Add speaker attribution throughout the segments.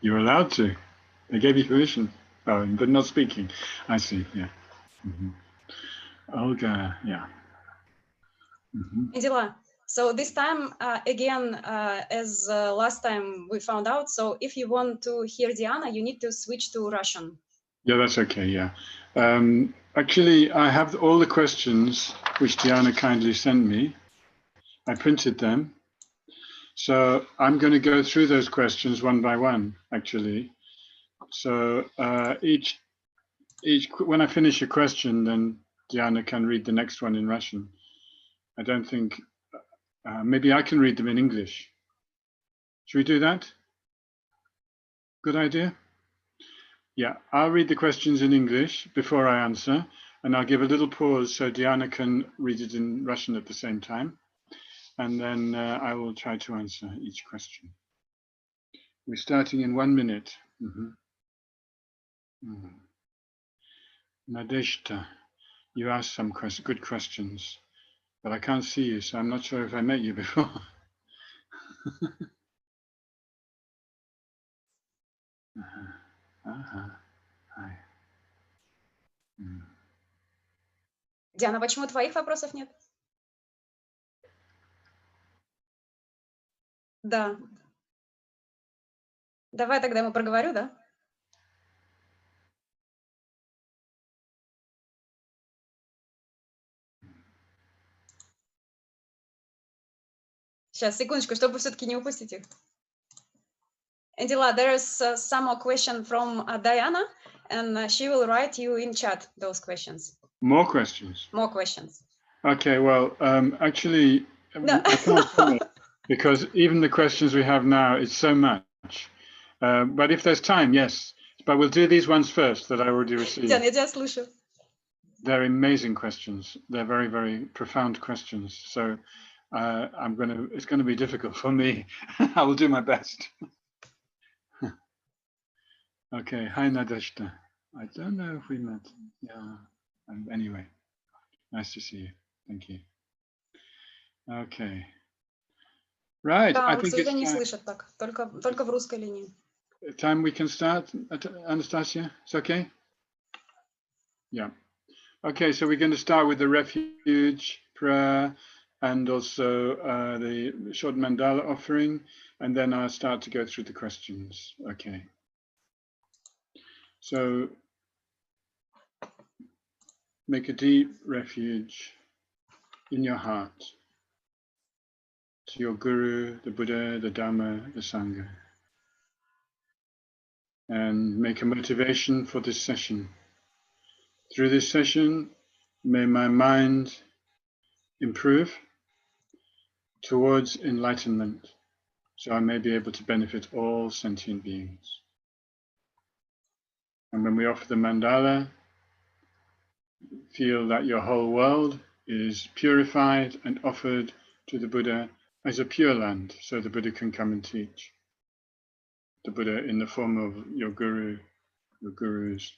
Speaker 1: You're allowed to. They gave you permission. Oh, but not speaking. I see. Yeah. Olga. Yeah.
Speaker 2: Angela. So this time, again, as last time we found out, so if you want to hear Diana, you need to switch to Russian.
Speaker 1: Yeah, that's okay, yeah. Actually, I have all the questions which Diana kindly sent me. I printed them. So I'm going to go through those questions one by one, actually. So when I finish a question, then Diana can read the next one in Russian. I don't think, maybe I can read them in English. Should we do that? Good idea? Yeah, I'll read the questions in English before I answer, and I'll give a little pause so Diana can read it in Russian at the same time. And then I will try to answer each question. We're starting in 1 minute. Nadeshda, you asked some good questions, but I can't see you, so I'm not sure if I met you before. Hi.
Speaker 2: Диана, почему твоих вопросов нет? Да. Давай тогда ему проговорю, да? Сейчас, секундочку, чтобы все-таки не упустить их. Angela, there is some more question from Diana, and she will write you in chat those questions.
Speaker 1: More questions?
Speaker 2: More questions.
Speaker 1: Okay, well, actually,
Speaker 2: no.
Speaker 1: I can't comment because even the questions we have now, it's so much. But if there's time, yes. But we'll do these ones first that I already received.
Speaker 2: Диана, я тебя слушаю.
Speaker 1: They're amazing questions. They're very, very profound questions. So it's going to be difficult for me. I will do my best. Okay, hi Nadeshda. I don't know if we met. Yeah. Anyway, nice to see you. Thank you. Okay. Right.
Speaker 2: Да,
Speaker 1: I
Speaker 2: он, к
Speaker 1: think
Speaker 2: сожалению, не
Speaker 1: it's
Speaker 2: слышит так. Только в русской линии.
Speaker 1: Time we can start, Anastasia. It's okay? Yeah. Okay, so we're going to start with the refuge prayer and also the short mandala offering, and then I'll start to go through the questions. Okay. So make a deep refuge in your heart to your Guru, the Buddha, the Dhamma, the Sangha. And make a motivation for this session. Through this session, may my mind improve towards enlightenment, so I may be able to benefit all sentient beings. And when we offer the mandala, feel that your whole world is purified and offered to the Buddha as a pure land, so the Buddha can come and teach. The Buddha in the form of your Guru, your Gurus.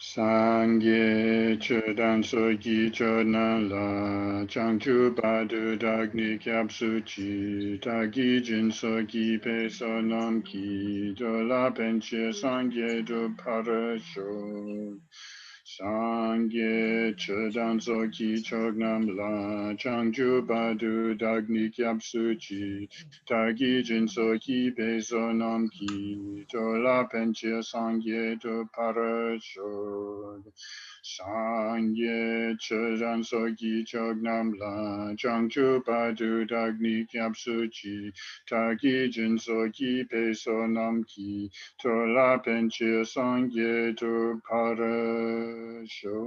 Speaker 1: Sangye chodan sogi chodan la changchu padu dagni kyapsu chi tagi jin sogi pe sonam ki do la penche sangye do parasho Sangye chodan sogi chognam la changchu padu dagni kyapsu chi tagi jin sogi pe sonam ki do la penche sangye do parasho Sangye chodan sogi chognam la changchu padu dagni kyapsu chi tagi jin sogi pe sonam ki tola penche sangye tu parasho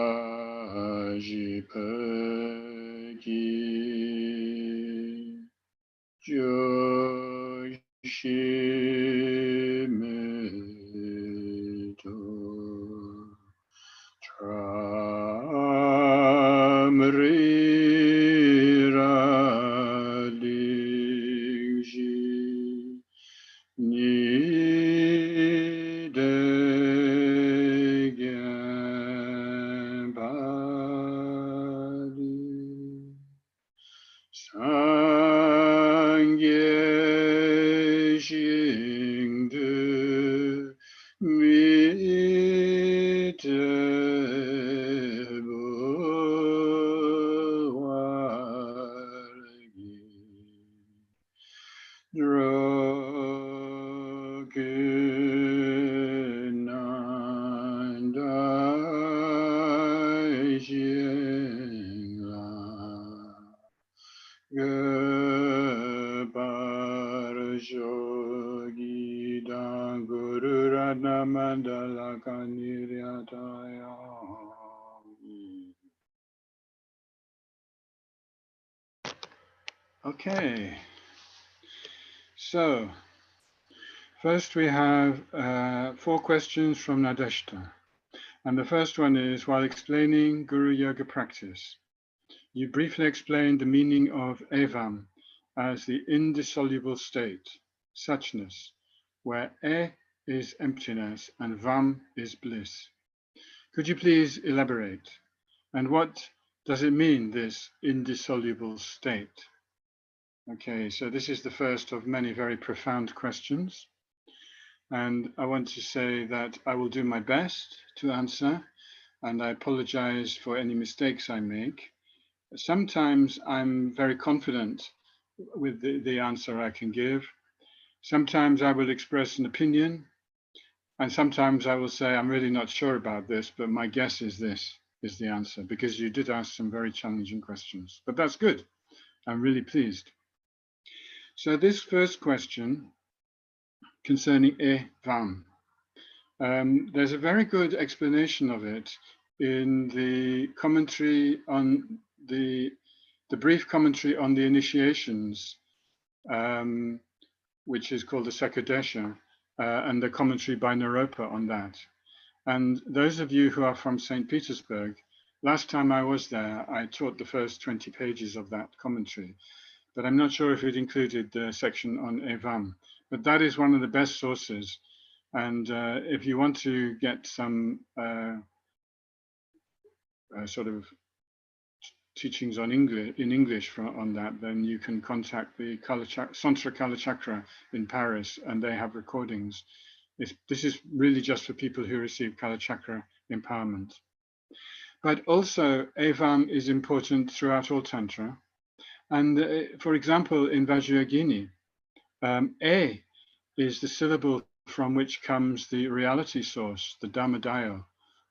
Speaker 1: saji peki Joshimido Tramrira Lingji Nidegen Okay, so first we have 4 questions from Nadeshta. And the first one is, while explaining Guru Yoga practice, you briefly explained the meaning of evam as the indissoluble state, suchness, where e is emptiness and vam is bliss. Could you please elaborate? And what does it mean, this indissoluble state? Okay, so this is the first of many very profound questions. And I want to say that I will do my best to answer, and I apologize for any mistakes I make. Sometimes I'm very confident with the answer I can give. Sometimes I will express an opinion, and sometimes I will say, I'm really not sure about this, but my guess is this is the answer, because you did ask some very challenging questions. But that's good. I'm really pleased. So this first question concerning evam, there's a very good explanation of it in the commentary on the brief commentary on the initiations, which is called the Sekadesha, and the commentary by Naropa on that. And those of you who are from St. Petersburg, last time I was there, I taught the first 20 pages of that commentary, but I'm not sure if it included the section on evam, but that is one of the best sources. And if you want to get some sort of teachings on English on that, then you can contact the Santra Kalachakra in Paris, and they have recordings. This is really just for people who receive Kalachakra empowerment. But also, evam is important throughout all Tantra. And for example, in Vajrayogini, e is the syllable from which comes the reality source, the Dhammadaya,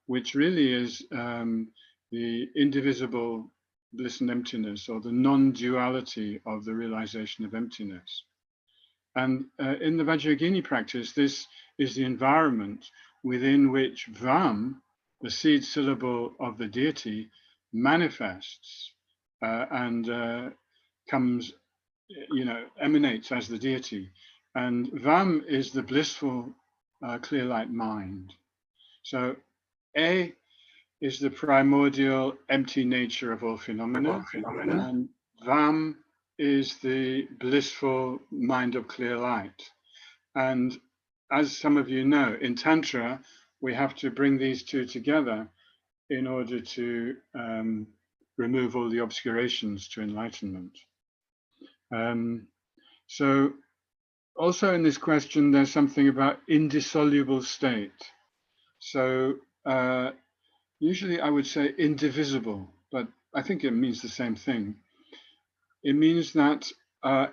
Speaker 1: which really is the indivisible bliss and emptiness, or the non-duality of the realization of emptiness. And in the Vajrayogini practice, this is the environment within which vam, the seed syllable of the deity, manifests and comes, emanates as the deity. And vam is the blissful clear light mind. So e is the primordial empty nature of all phenomena, and vam is the blissful mind of clear light. And as some of you know, in Tantra, we have to bring these two together in order to remove all the obscurations to enlightenment. So also in this question, there's something about indissoluble state. So usually I would say indivisible, but I think it means the same thing. It means that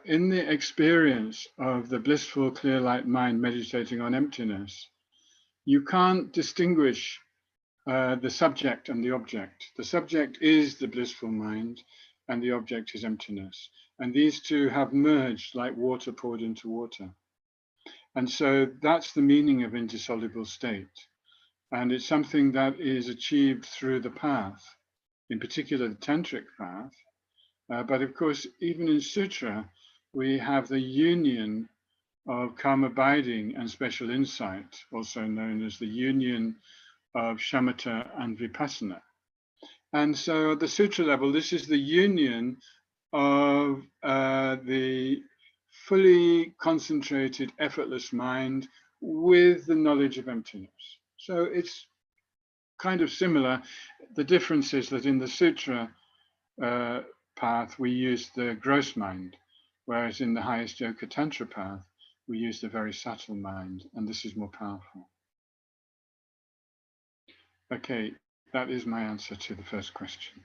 Speaker 1: in the experience of the blissful clear light mind meditating on emptiness, you can't distinguish the subject and the object. The subject is the blissful mind and the object is emptiness. And these two have merged like water poured into water. And so that's the meaning of indissoluble state. And it's something that is achieved through the path, in particular the tantric path. But of course, even in sutra, we have the union of calm abiding and special insight, also known as the union of shamatha and vipassana. And so at the sutra level, this is the union of the fully concentrated, effortless mind with the knowledge of emptiness. So it's kind of similar. The difference is that in the sutra path, we use the gross mind, whereas in the highest yoga tantra path, we use the very subtle mind, and this is more powerful. Okay, that is my answer to the first question.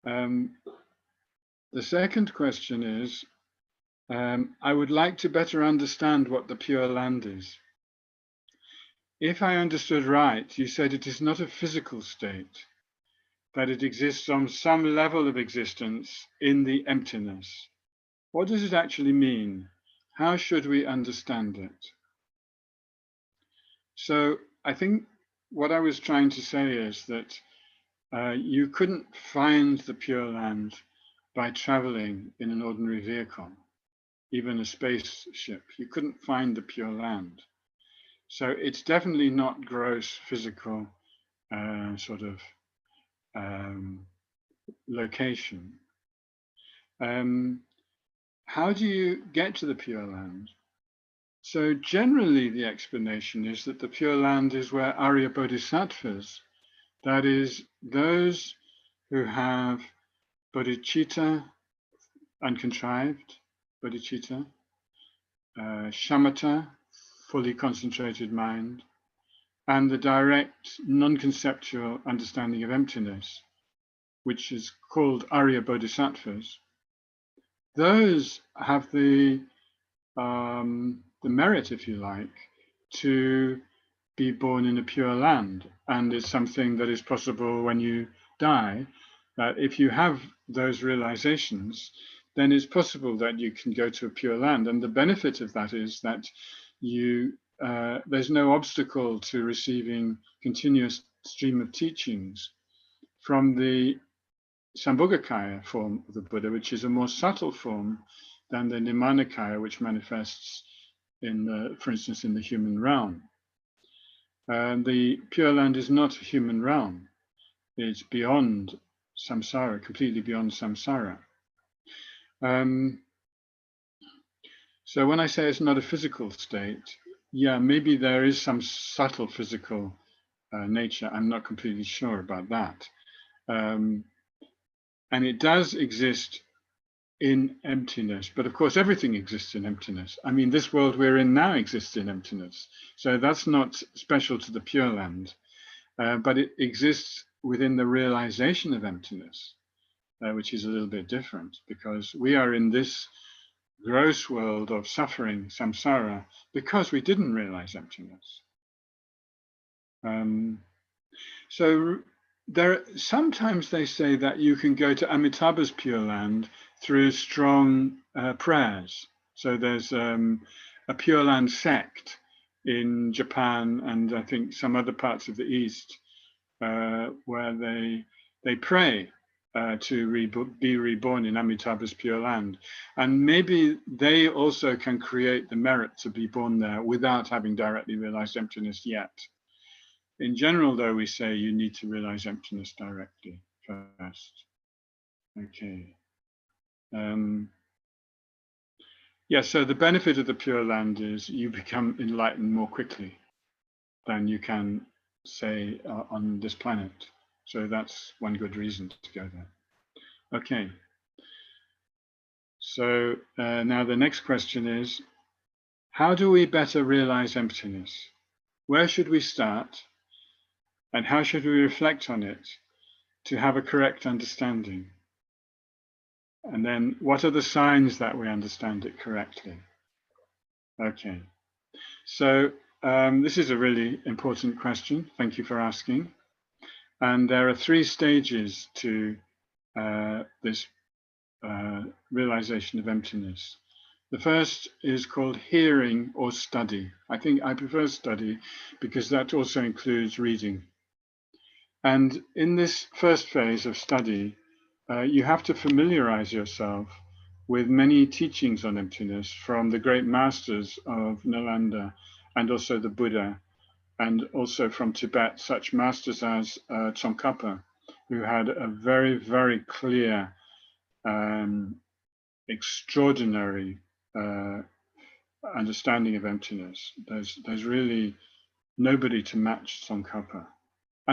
Speaker 1: The second question is, I would like to better understand what the Pure Land is. If I understood right, you said it is not a physical state, that it exists on some level of existence in the emptiness. What does it actually mean? How should we understand it? So I think what I was trying to say is that you couldn't find the Pure Land by traveling in an ordinary vehicle, even a spaceship. You couldn't find the Pure Land. So it's definitely not gross physical sort of location. How do you get to the Pure Land? So generally the explanation is that the Pure Land is where Arya Bodhisattvas, that is, those who have bodhicitta, uncontrived bodhicitta, shamatha, fully concentrated mind, and the direct non-conceptual understanding of emptiness, which is called Arya Bodhisattvas, those have the merit, if you like, to be born in a pure land. And it's something that is possible when you die, that if you have those realizations, then it's possible that you can go to a pure land. And the benefit of that is that you there's no obstacle to receiving continuous stream of teachings from the Sambhogakaya form of the Buddha, which is a more subtle form than the Nirmanakaya, which manifests in the, for instance, in the human realm. The Pure Land is not a human realm. It's beyond samsara, completely beyond samsara. So when I say it's not a physical state, yeah, maybe there is some subtle physical nature. I'm not completely sure about that. And it does exist in emptiness, but of course everything exists in emptiness. I mean, this world we're in now exists in emptiness, so that's not special to the Pure Land, but it exists within the realization of emptiness, which is a little bit different, because we are in this gross world of suffering, samsara, because we didn't realize emptiness. So there, sometimes they say that you can go to Amitabha's Pure Land through strong prayers. So there's a Pure Land sect in Japan and I think some other parts of the East where they pray to be reborn in Amitabha's Pure Land. And maybe they also can create the merit to be born there without having directly realized emptiness yet. In general, though, we say you need to realize emptiness directly first. Okay. Yeah, so the benefit of the Pure Land is you become enlightened more quickly than you can, say, on this planet. So that's one good reason to go there. Okay. So now the next question is, how do we better realize emptiness? Where should we start? And how should we reflect on it to have a correct understanding? And then what are the signs that we understand it correctly? Okay, so this is a really important question. Thank you for asking. And there are 3 stages to this realization of emptiness. The first is called hearing or study. I think I prefer study because that also includes reading. And in this first phase of study, you have to familiarize yourself with many teachings on emptiness from the great masters of Nalanda and also the Buddha, and also from Tibet, such masters as Tsongkhapa, who had a very, very clear, extraordinary understanding of emptiness. There's really nobody to match Tsongkhapa.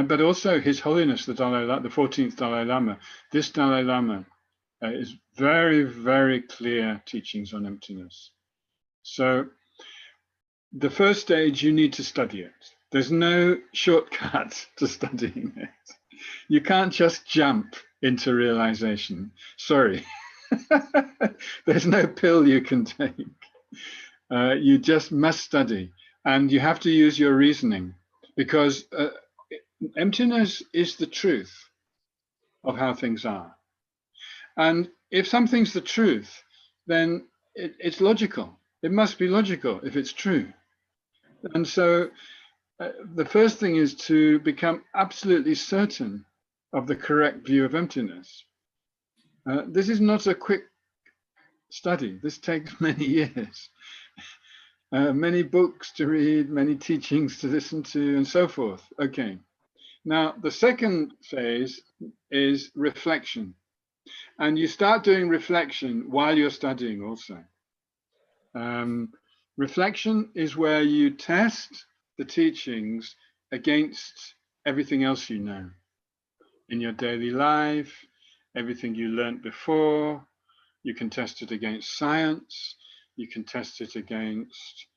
Speaker 1: But also His Holiness, the 14th Dalai Lama. This Dalai Lama is very, very clear teachings on emptiness. So the first stage, you need to study it. There's no shortcut to studying it. You can't just jump into realization. Sorry. There's no pill you can take. You just must study, and you have to use your reasoning, because emptiness is the truth of how things are. And if something's the truth, then it's logical. It must be logical if it's true. And so the first thing is to become absolutely certain of the correct view of emptiness. This is not a quick study. This takes many years, many books to read, many teachings to listen to, and so forth. Okay. Now, the second phase is reflection. And you start doing reflection while you're studying also. Reflection is where you test the teachings against everything else you know in your daily life, everything you learned before. You can test it against science. You can test it against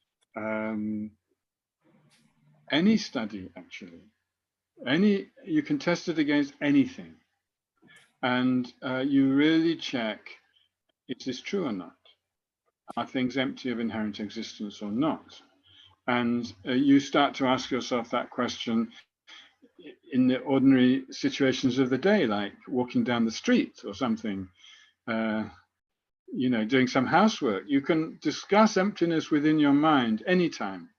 Speaker 1: any study, actually. You can test it against anything. And you really check, is this true or not? Are things empty of inherent existence or not? And you start to ask yourself that question in the ordinary situations of the day, like walking down the street or something, you know, doing some housework. You can discuss emptiness within your mind anytime.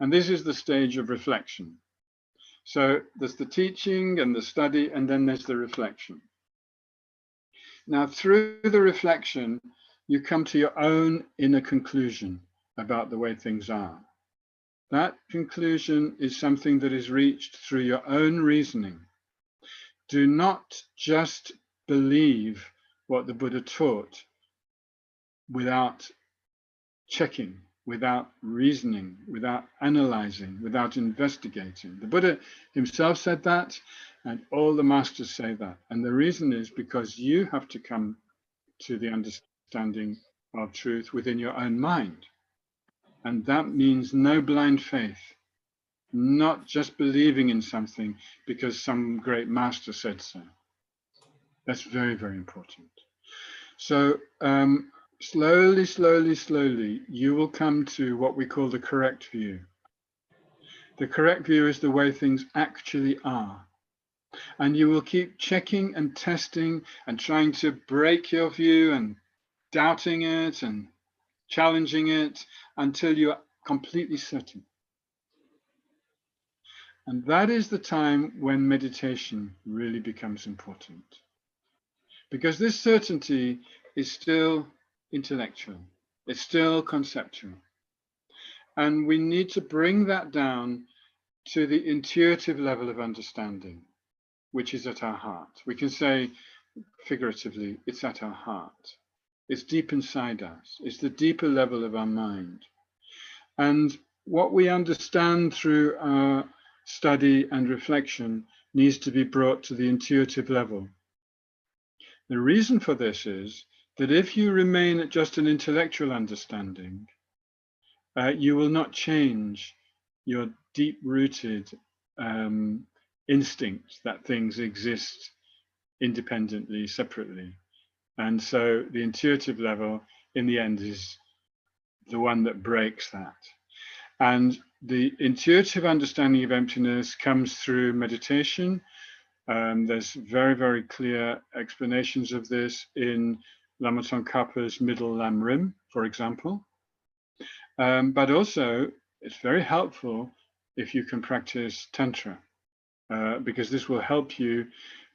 Speaker 1: And this is the stage of reflection. So there's the teaching and the study, and then there's the reflection. Now, through the reflection, you come to your own inner conclusion about the way things are. That conclusion is something that is reached through your own reasoning. Do not just believe what the Buddha taught without checking, without reasoning, without analyzing, without investigating. The Buddha himself said that, and all the masters say that. And the reason is because you have to come to the understanding of truth within your own mind. And that means no blind faith, not just believing in something because some great master said so. That's very, very important. So slowly, slowly, slowly, you will come to what we call the correct view. The correct view is the way things actually are. And you will keep checking and testing and trying to break your view and doubting it and challenging it until you're completely certain. And that is the time when meditation really becomes important. Because this certainty is still intellectual, it's still conceptual. And we need to bring that down to the intuitive level of understanding, which is at our heart. We can say figuratively, it's at our heart. It's deep inside us. It's the deeper level of our mind. And what we understand through our study and reflection needs to be brought to the intuitive level. The reason for this is that if you remain at just an intellectual understanding, you will not change your deep-rooted instinct that things exist independently, separately. And so the intuitive level in the end is the one that breaks that. And the intuitive understanding of emptiness comes through meditation. There's very, very clear explanations of this in Lama Tsongkhapa's Middle Lam Rim, for example. But also, it's very helpful if you can practice Tantra, because this will help you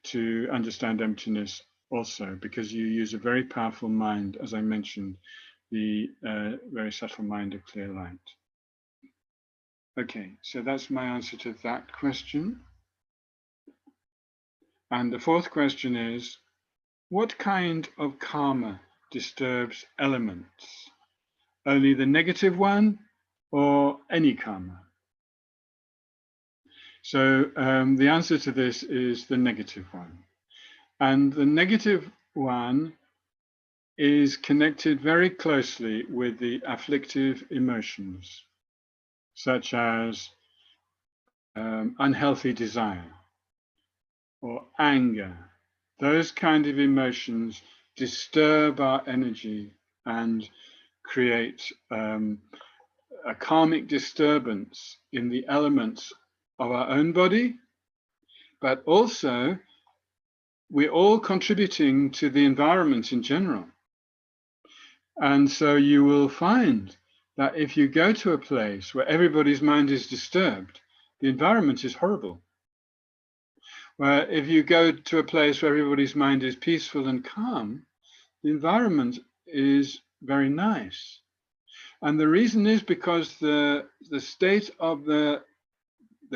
Speaker 1: to understand emptiness also, because you use a very powerful mind, as I mentioned, the very subtle mind of clear light. Okay, so that's my answer to that question. And the fourth question is, what kind of karma disturbs elements? Only the negative one or any karma? So the answer to this is the negative one. And the negative one is connected very closely with the afflictive emotions, such as unhealthy desire or anger. Those kind of emotions disturb our energy and create a karmic disturbance in the elements of our own body, but also we're all contributing to the environment in general. And so you will find that if you go to a place where everybody's mind is disturbed, the environment is horrible. Where if you go to a place where everybody's mind is peaceful and calm, the environment is very nice. And the reason is because the state of the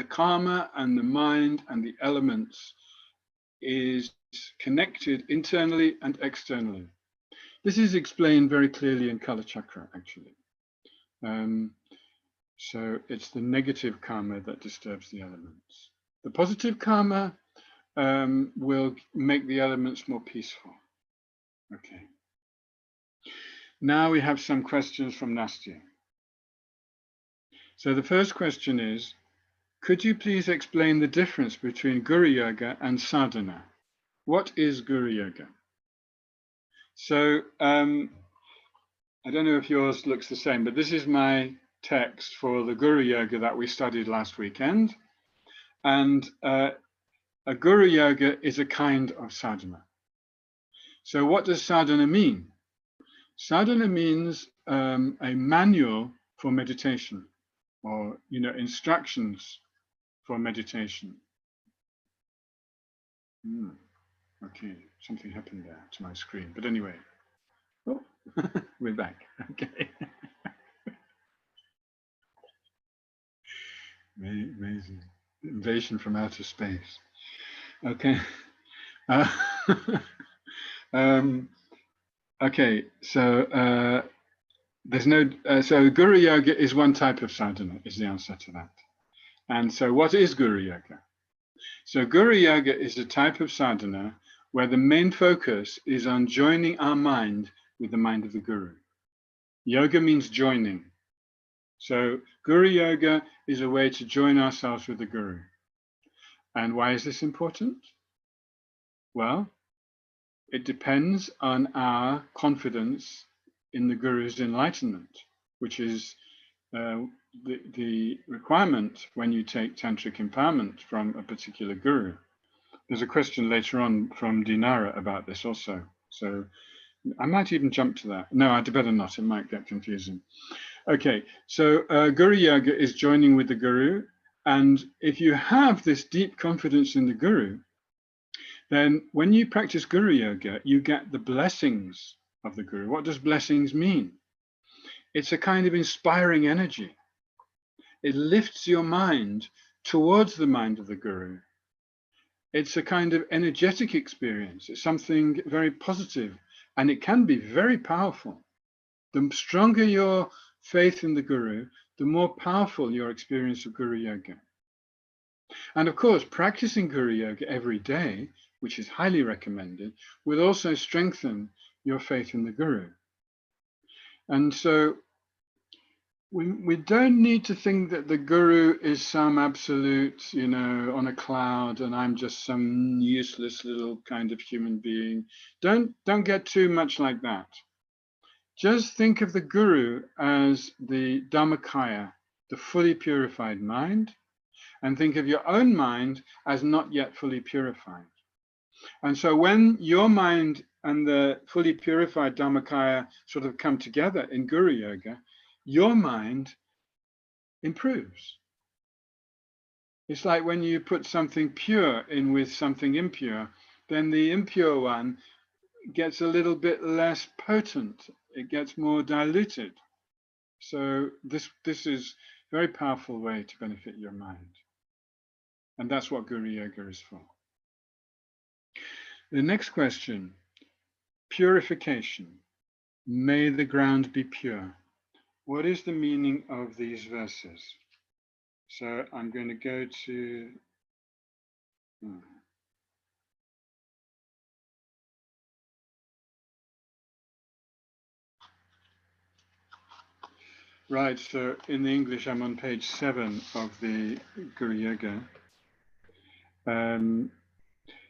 Speaker 1: karma and the mind and the elements is connected internally and externally. This is explained very clearly in Kala Chakra, actually. So it's the negative karma that disturbs the elements. The positive karma will make the elements more peaceful. Okay. Now we have some questions from Nastya. So the first question is, could you please explain the difference between Guru Yoga and sadhana? What is Guru Yoga? So I don't know if yours looks the same, but this is my text for the Guru Yoga that we studied last weekend. And a Guru Yoga is a kind of sadhana. So what does sadhana mean? Sadhana means a manual for meditation, or instructions for meditation. Okay, something happened there to my screen, but anyway, we're back. Okay. Amazing. Invasion from outer space. Okay. Okay, so there's no, so Guru Yoga is one type of sadhana, is the answer to that. And so what is Guru Yoga? So Guru Yoga is a type of sadhana where the main focus is on joining our mind with the mind of the Guru. Yoga means joining. So Guru Yoga is a way to join ourselves with the Guru. And why is this important? Well, it depends on our confidence in the Guru's enlightenment, which is the requirement when you take tantric empowerment from a particular Guru. There's a question later on from Dinara about this also. So I might even jump to that. No, I'd better not, it might get confusing. Okay, so Guru Yoga is joining with the Guru. And if you have this deep confidence in the Guru, then when you practice Guru Yoga, you get the blessings of the Guru. What does blessings mean? It's a kind of inspiring energy. It lifts your mind towards the mind of the Guru. It's a kind of energetic experience. It's something very positive, and it can be very powerful. The stronger your faith in the Guru, the more powerful your experience of Guru Yoga. And of course, practicing Guru Yoga every day, which is highly recommended, will also strengthen your faith in the Guru. And so we don't need to think that the Guru is some absolute, on a cloud, and I'm just some useless little kind of human being. Don't get too much like that. Just think of the Guru as the Dhammakaya, the fully purified mind, and think of your own mind as not yet fully purified. And so when your mind and the fully purified Dhammakaya sort of come together in Guru Yoga, your mind improves. It's like when you put something pure in with something impure, then the impure one gets a little bit less potent. It gets more diluted. So this is a very powerful way to benefit your mind. And that's what Guru Yoga is for. The next question, purification. May the ground be pure. What is the meaning of these verses? So I'm going to go to Right, so in the English, I'm on page 7 of the Guru Yoga.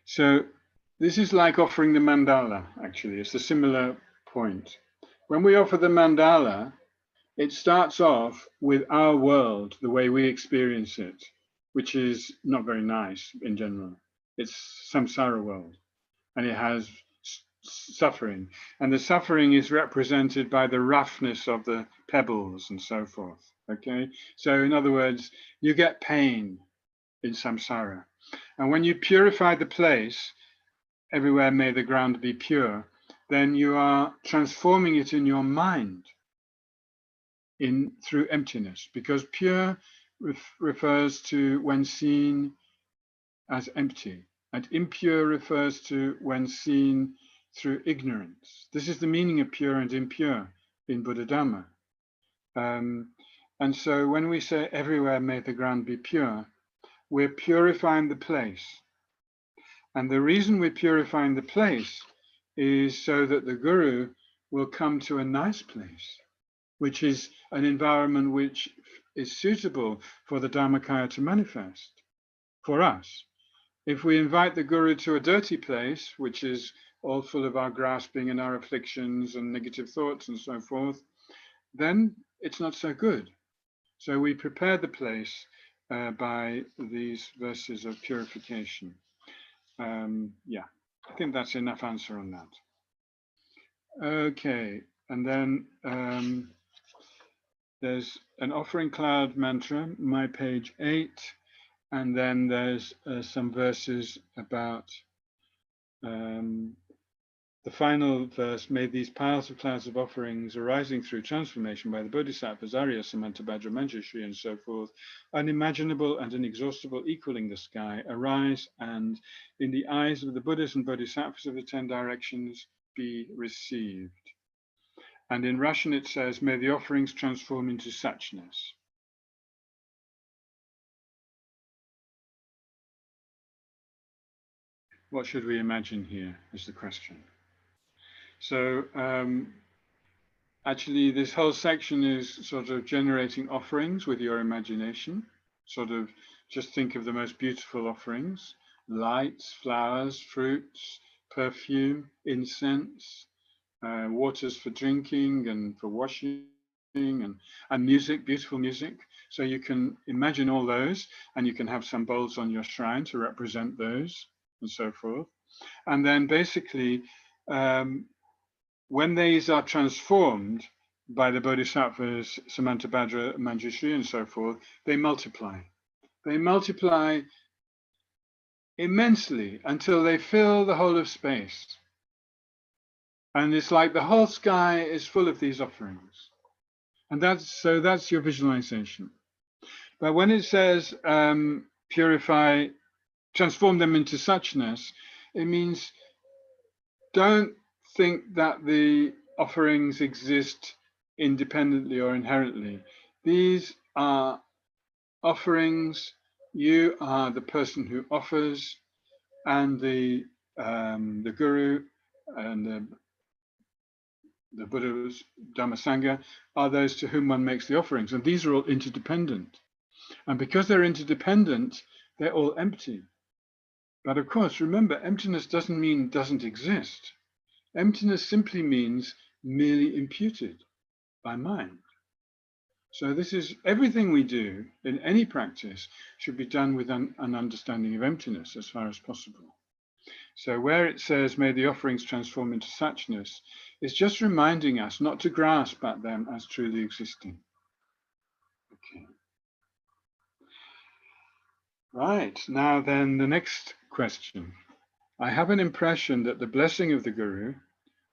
Speaker 1: So this is like offering the mandala, actually. It's a similar point. When we offer the mandala, it starts off with our world, the way we experience it, which is not very nice in general. It's samsara world, and it has suffering. And the suffering is represented by the roughness of the pebbles and so forth. Okay, so in other words, you get pain in samsara. And when you purify the place, everywhere may the ground be pure, then you are transforming it in your mind through emptiness, because pure refers to when seen as empty, and impure refers to when seen through ignorance. This is the meaning of pure and impure in Buddha Dhamma. And so when we say everywhere may the ground be pure, we're purifying the place. And the reason we're purifying the place is so that the Guru will come to a nice place, which is an environment which is suitable for the Dharmakaya to manifest for us. If we invite the Guru to a dirty place, which is all full of our grasping and our afflictions and negative thoughts and so forth, then it's not so good. So we prepare the place by these verses of purification. Yeah, I think that's enough answer on that. Okay, and then there's an offering cloud mantra, my page 8, and then there's some verses about the final verse, may these piles of clouds of offerings arising through transformation by the Bodhisattvas, Arya, Samantabhadra, Manjushri, and so forth, unimaginable and inexhaustible, equaling the sky, arise and in the eyes of the Buddhas and Bodhisattvas of the 10 directions be received. And in Russian it says, may the offerings transform into suchness. What should we imagine here is the question. So actually this whole section is sort of generating offerings with your imagination. Sort of just think of the most beautiful offerings, lights, flowers, fruits, perfume, incense, waters for drinking and for washing, and music, beautiful music. So you can imagine all those, and you can have some bowls on your shrine to represent those and so forth. And then basically, when these are transformed by the Bodhisattvas, Samantabhadra, Manjushri, and so forth, they multiply. They multiply immensely until they fill the whole of space. And it's like the whole sky is full of these offerings. And that's your visualization. But when it says purify, transform them into suchness, it means don't think that the offerings exist independently or inherently. These are offerings. You are the person who offers, and the Guru and the Buddha's Dhamma Sangha are those to whom one makes the offerings. And these are all interdependent. And because they're interdependent, they're all empty. But of course, remember, emptiness doesn't mean doesn't exist. Emptiness simply means merely imputed by mind. So this is everything we do in any practice should be done with an understanding of emptiness as far as possible. So where it says, may the offerings transform into suchness, it's just reminding us not to grasp at them as truly existing. Okay. Right, now then the next question. I have an impression that the blessing of the Guru,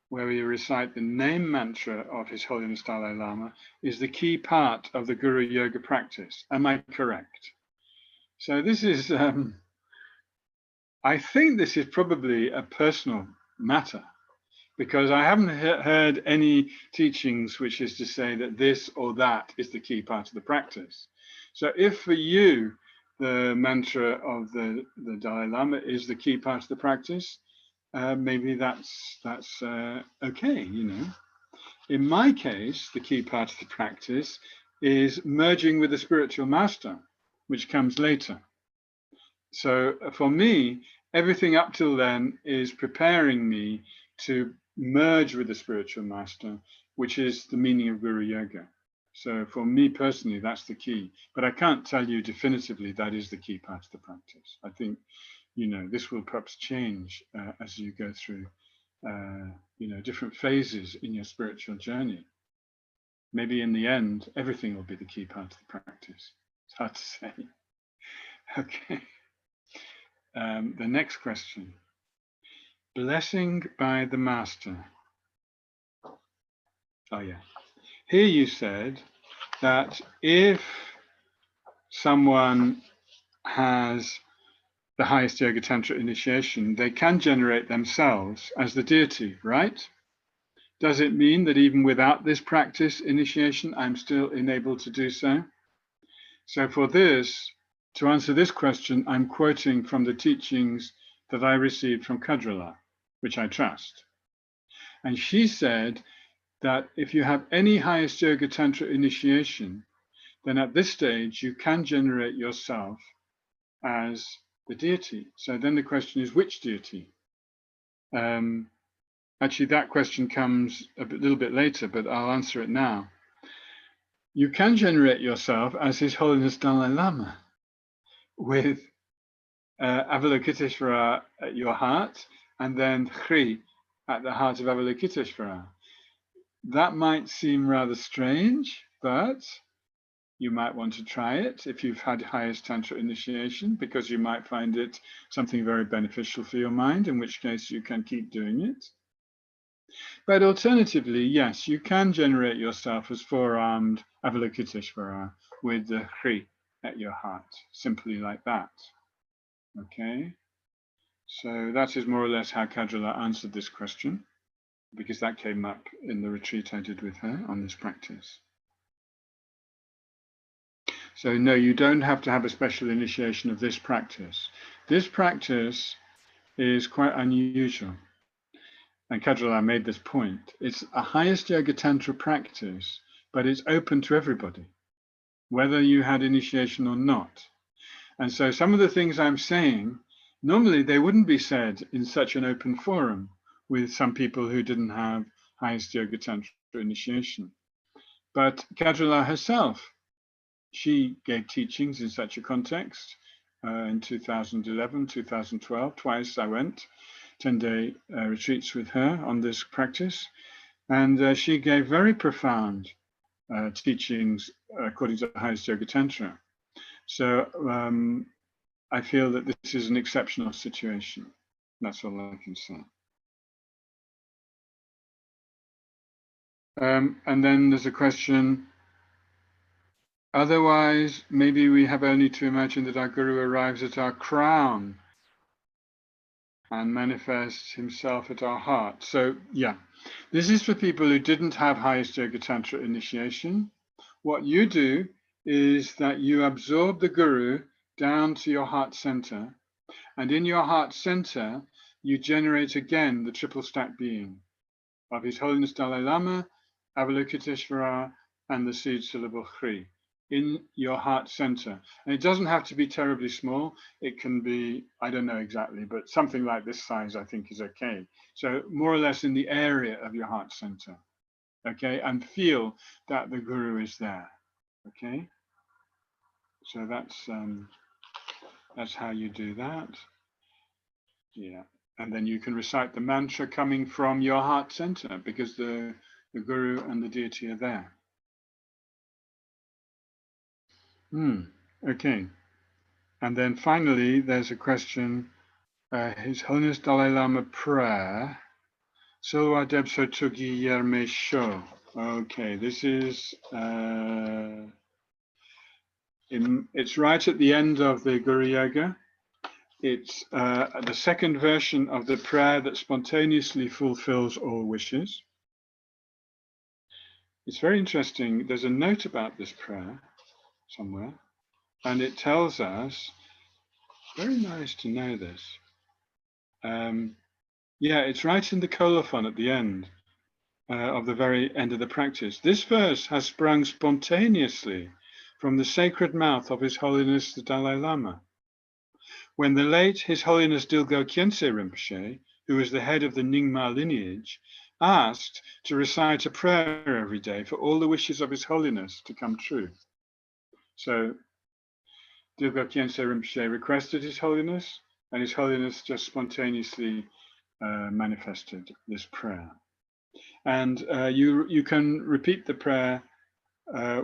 Speaker 1: where we recite the name mantra of His Holiness Dalai Lama, is the key part of the Guru Yoga practice. Am I correct? So this is, I think this is probably a personal matter, because I haven't heard any teachings which is to say that this or that is the key part of the practice. So if for you, the mantra of the Dalai Lama is the key part of the practice, maybe that's okay, you know. In my case, the key part of the practice is merging with the spiritual master, which comes later. So for me, everything up till then is preparing me to merge with the spiritual master, which is the meaning of Guru Yoga. So for me personally, that's the key. But I can't tell you definitively that is the key part of the practice. I think, you know, this will perhaps change as you go through, you know, different phases in your spiritual journey. Maybe in the end, everything will be the key part of the practice. It's hard to say. Okay. The next question. Blessing by the Master. Oh yeah. Here you said that if someone has the highest Yoga Tantra initiation, they can generate themselves as the deity, right? Does it mean that even without this practice initiation, I'm still enabled to do so? So for this, to answer this question, I'm quoting from the teachings that I received from Kadrala, which I trust. And she said that if you have any highest Yoga Tantra initiation, then at this stage you can generate yourself as the deity. So then the question is, which deity? Actually, that question comes a little bit later, but I'll answer it now. You can generate yourself as His Holiness Dalai Lama with Avalokiteshvara at your heart, and then Hri at the heart of Avalokiteshvara. That might seem rather strange, but you might want to try it if you've had highest Tantra initiation, because you might find it something very beneficial for your mind, in which case you can keep doing it. But alternatively, yes, you can generate yourself as four-armed Avalokiteshvara with the Hri at your heart, simply like that. Okay, so that is more or less how Kadrala answered this question, because that came up in the retreat I did with her on this practice. So no, you don't have to have a special initiation of this practice. This practice is quite unusual. And Kadrala made this point. It's a highest Yoga Tantra practice, but it's open to everybody, whether you had initiation or not. And so some of the things I'm saying, normally they wouldn't be said in such an open forum with some people who didn't have highest Yoga Tantra initiation. But Kadrala herself, she gave teachings in such a context in 2011, 2012. Twice I went 10-day retreats with her on this practice. And she gave very profound teachings according to the highest Yoga Tantra. So I feel that this is an exceptional situation. That's all I can say. And then there's a question. Otherwise, maybe we have only to imagine that our Guru arrives at our crown and manifests himself at our heart. So yeah, this is for people who didn't have highest Yoga Tantra initiation. What you do is that you absorb the Guru down to your heart center, and in your heart center, you generate again the triple stack being of His Holiness Dalai Lama, Avalokiteshvara, and the seed syllable Hri in your heart center. And it doesn't have to be terribly small. It can be, I don't know exactly, but something like this size I think is okay. So more or less in the area of your heart center, okay? And feel that the Guru is there, okay? So that's how you do that. Yeah, and then you can recite the mantra coming from your heart center, because the Guru and the deity are there. Okay. And then finally, there's a question, His Holiness Dalai Lama prayer. Silwa Debso Tugi Yerme Sho. Okay, this is, it's right at the end of the Guru Yoga. It's the second version of the prayer that spontaneously fulfills all wishes. It's very interesting. There's a note about this prayer somewhere, and it tells us, very nice to know this. Yeah, it's right in the colophon at the end. of the very end of the practice. This verse has sprung spontaneously from the sacred mouth of His Holiness the Dalai Lama. When the late His Holiness Dilgo Khyentse Rinpoche, who was the head of the Nyingma lineage, asked to recite a prayer every day for all the wishes of His Holiness to come true. So Dilgo Khyentse Rinpoche requested His Holiness, and His Holiness just spontaneously manifested this prayer. And you can repeat the prayer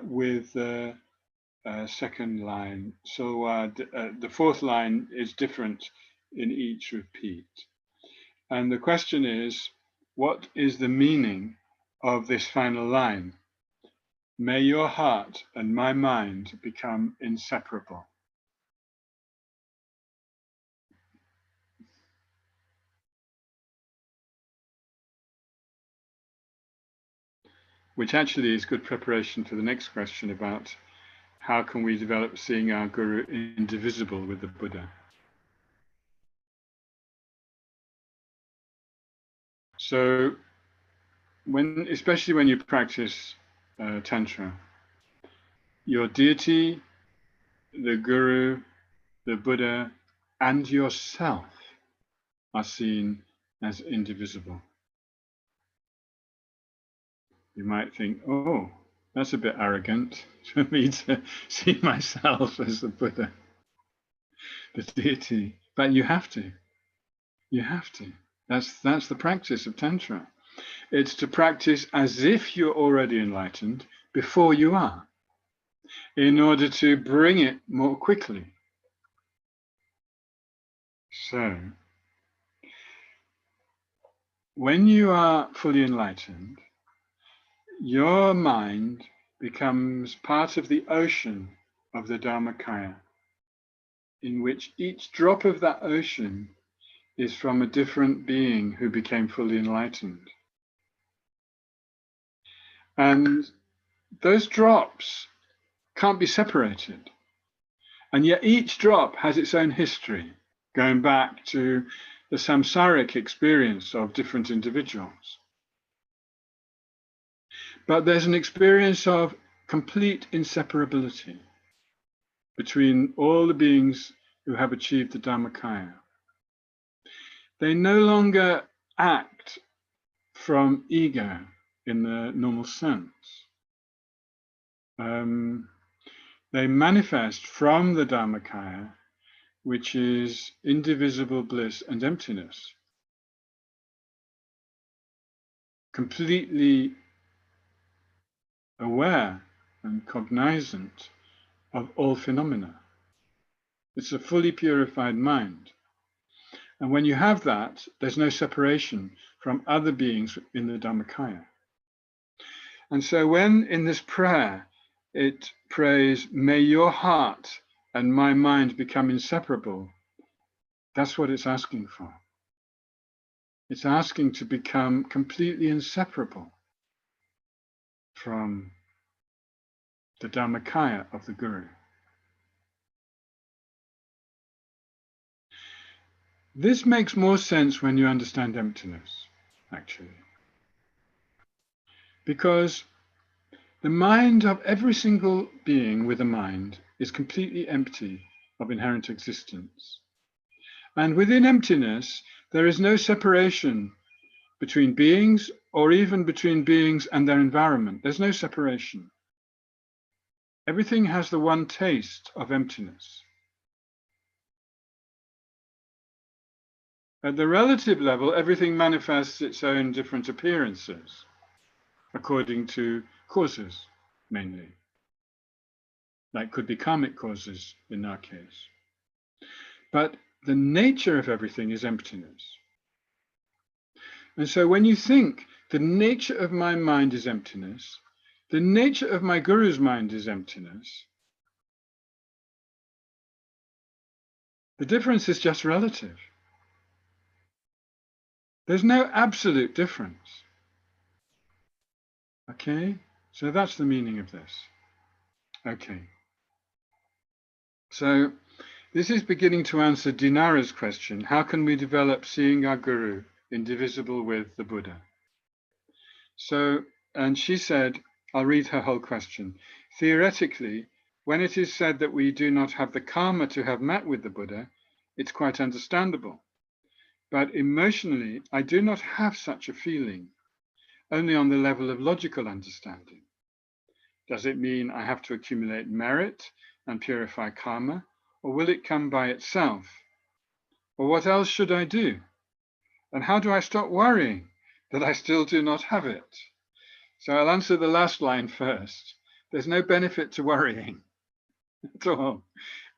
Speaker 1: with the second line. So the fourth line is different in each repeat. And the question is, what is the meaning of this final line? May your heart and my mind become inseparable. Which actually is good preparation for the next question about how can we develop seeing our Guru indivisible with the Buddha. So especially when you practice Tantra, your deity, the Guru, the Buddha, and yourself are seen as indivisible. You might think, oh, that's a bit arrogant for me to see myself as the Buddha, the deity. But you have to. You have to. That's the practice of Tantra. It's to practice as if you're already enlightened before you are, in order to bring it more quickly. So, when you are fully enlightened, your mind becomes part of the ocean of the Dharmakaya, in which each drop of that ocean is from a different being who became fully enlightened. And those drops can't be separated. And yet each drop has its own history, going back to the samsaric experience of different individuals. But there's an experience of complete inseparability between all the beings who have achieved the Dharmakaya. They no longer act from ego in the normal sense. They manifest from the Dharmakaya, which is indivisible bliss and emptiness, completely aware and cognizant of all phenomena. It's a fully purified mind. And when you have that, there's no separation from other beings in the Dharmakaya. And so when in this prayer, it prays, may your heart and my mind become inseparable, that's what it's asking for. It's asking to become completely inseparable from the Dharmakaya of the Guru. This makes more sense when you understand emptiness, actually. Because the mind of every single being with a mind is completely empty of inherent existence. And within emptiness, there is no separation between beings or even between beings and their environment. There's no separation. Everything has the one taste of emptiness. At the relative level, everything manifests its own different appearances according to causes, mainly. That could be karmic causes in our case. But the nature of everything is emptiness. And so when you think the nature of my mind is emptiness, the nature of my Guru's mind is emptiness, the difference is just relative. There's no absolute difference. Okay, so that's the meaning of this. Okay. So this is beginning to answer Dinara's question. How can we develop seeing our Guru indivisible with the Buddha? So, and she said, I'll read her whole question. Theoretically, when it is said that we do not have the karma to have met with the Buddha, it's quite understandable. But emotionally, I do not have such a feeling, only on the level of logical understanding. Does it mean I have to accumulate merit and purify karma, or will it come by itself? Or what else should I do? And how do I stop worrying that I still do not have it? So I'll answer the last line first. There's no benefit to worrying at all.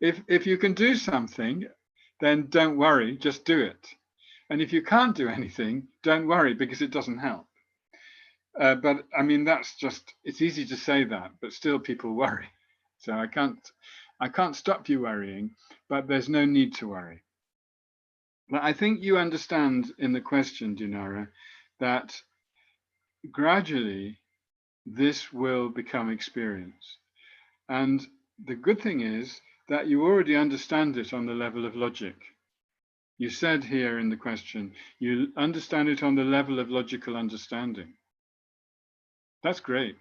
Speaker 1: If you can do something, then don't worry, just do it. And if you can't do anything, don't worry because it doesn't help. But I mean, that's just, it's easy to say that, but still people worry. So I can't stop you worrying, but there's no need to worry. But I think you understand in the question, Dinara, that gradually this will become experience. And the good thing is that you already understand it on the level of logic. You said here in the question, you understand it on the level of logical understanding. That's great.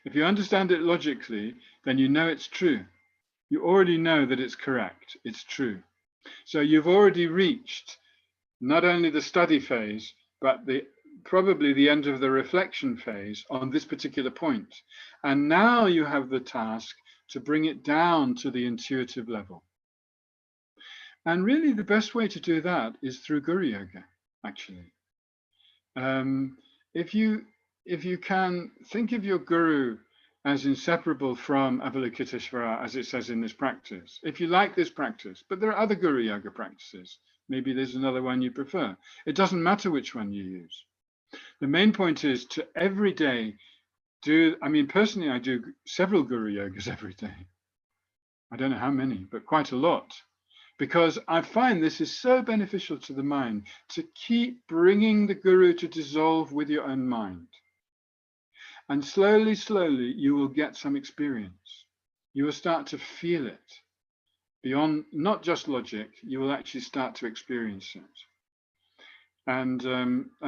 Speaker 1: If you understand it logically, then you know it's true. You already know that it's correct, it's true. So you've already reached not only the study phase, but probably the end of the reflection phase on this particular point. And now you have the task to bring it down to the intuitive level. And really the best way to do that is through Guru Yoga, actually. If you can think of your Guru as inseparable from Avalokiteshvara, as it says in this practice, if you like this practice, but there are other Guru Yoga practices, maybe there's another one you prefer. It doesn't matter which one you use. The main point is to every day do, I mean, personally, I do several Guru Yogas every day. I don't know how many, but quite a lot, because I find this is so beneficial to the mind to keep bringing the Guru to dissolve with your own mind. And slowly, slowly, you will get some experience. You will start to feel it. Beyond not just logic, you will actually start to experience it. And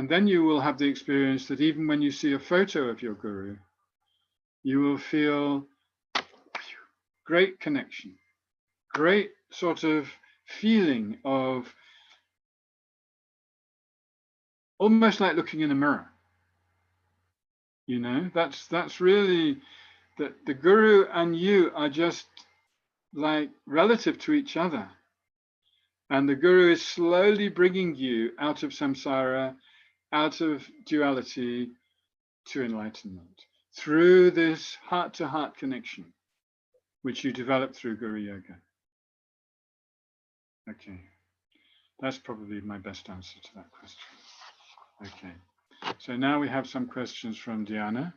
Speaker 1: then you will have the experience that even when you see a photo of your Guru, you will feel great connection, great sort of feeling of almost like looking in a mirror. You know, that's really that the Guru and you are just like relative to each other. And the Guru is slowly bringing you out of samsara, out of duality to enlightenment through this heart-to-heart connection, which you develop through Guru Yoga. Okay, that's probably my best answer to that question. Okay, so now we have some questions from Diana.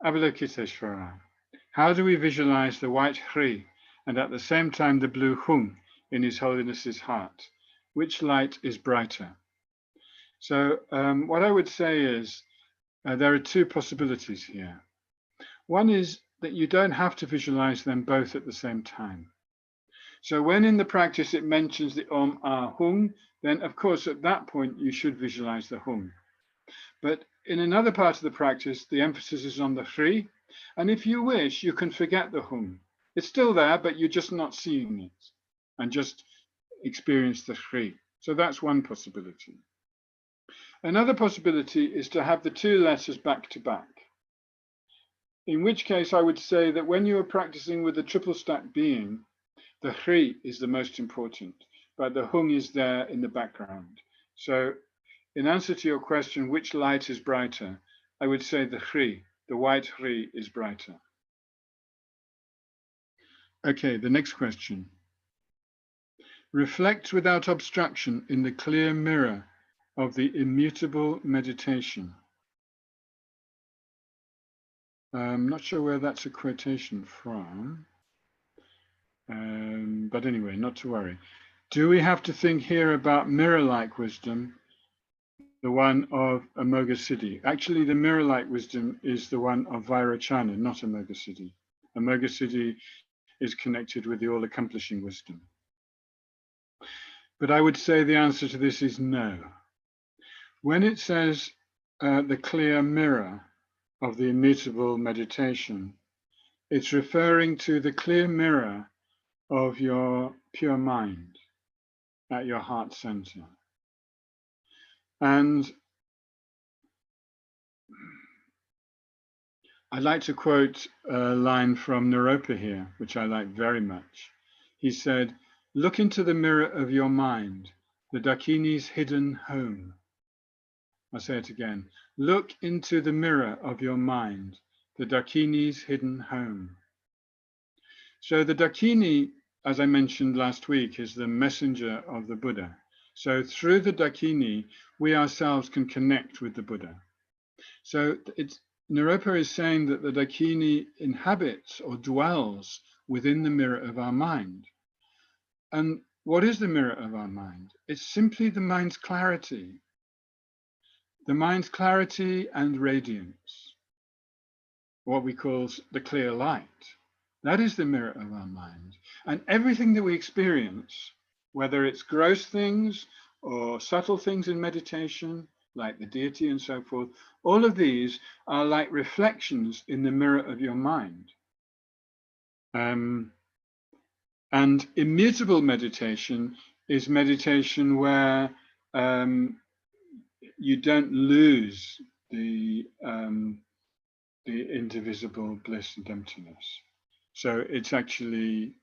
Speaker 1: Avalokiteshvara, how do we visualize the white Hri and at the same time the blue Hung in His Holiness's heart? Which light is brighter? So what I would say is there are two possibilities here. One is that you don't have to visualize them both at the same time. So when in the practice it mentions the Om Ah Hung, then of course at that point you should visualize the Hung. But in another part of the practice, the emphasis is on the Hri, and if you wish, you can forget the Hung. It's still there, but you're just not seeing it, and just experience the Hri. So that's one possibility. Another possibility is to have the two letters back to back. In which case I would say that when you are practicing with the triple stack being, the Hri is the most important, but the Hung is there in the background. So in answer to your question, which light is brighter, I would say the Hri, the white Hri is brighter. Okay, the next question. Reflect without obstruction in the clear mirror of the immutable meditation. I'm not sure where that's a quotation from, but anyway, not to worry. Do we have to think here about mirror-like wisdom, the one of Amoghasiddhi? Actually, the mirror-like wisdom is the one of Vairocana, not Amoghasiddhi. Amoghasiddhi is connected with the all-accomplishing wisdom. But I would say the answer to this is no. When it says the clear mirror of the immutable meditation. It's referring to the clear mirror of your pure mind at your heart center. And I'd like to quote a line from Naropa here, which I like very much. He said, "Look into the mirror of your mind, the Dakini's hidden home." I'll say it again. Look into the mirror of your mind, the Dakini's hidden home. So the Dakini, as I mentioned last week, is the messenger of the Buddha. So through the Dakini, we ourselves can connect with the Buddha. So Naropa is saying that the Dakini inhabits or dwells within the mirror of our mind. And what is the mirror of our mind? It's simply the mind's clarity. The mind's clarity and radiance, what we call the clear light. That is the mirror of our mind. And everything that we experience, whether it's gross things or subtle things in meditation, like the deity and so forth, all of these are like reflections in the mirror of your mind. And immutable meditation is meditation where you don't lose the indivisible bliss and emptiness. So it's actually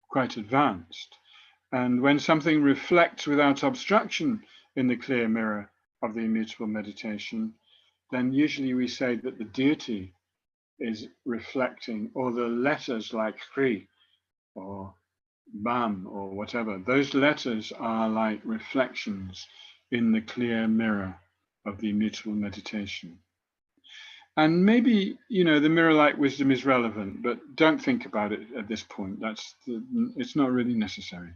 Speaker 1: quite advanced. And when something reflects without obstruction in the clear mirror of the immutable meditation, then usually we say that the deity is reflecting, or the letters like Hri or Bam or whatever, those letters are like reflections in the clear mirror of the immutable meditation. And maybe, the mirror-like wisdom is relevant, but don't think about it at this point. It's not really necessary.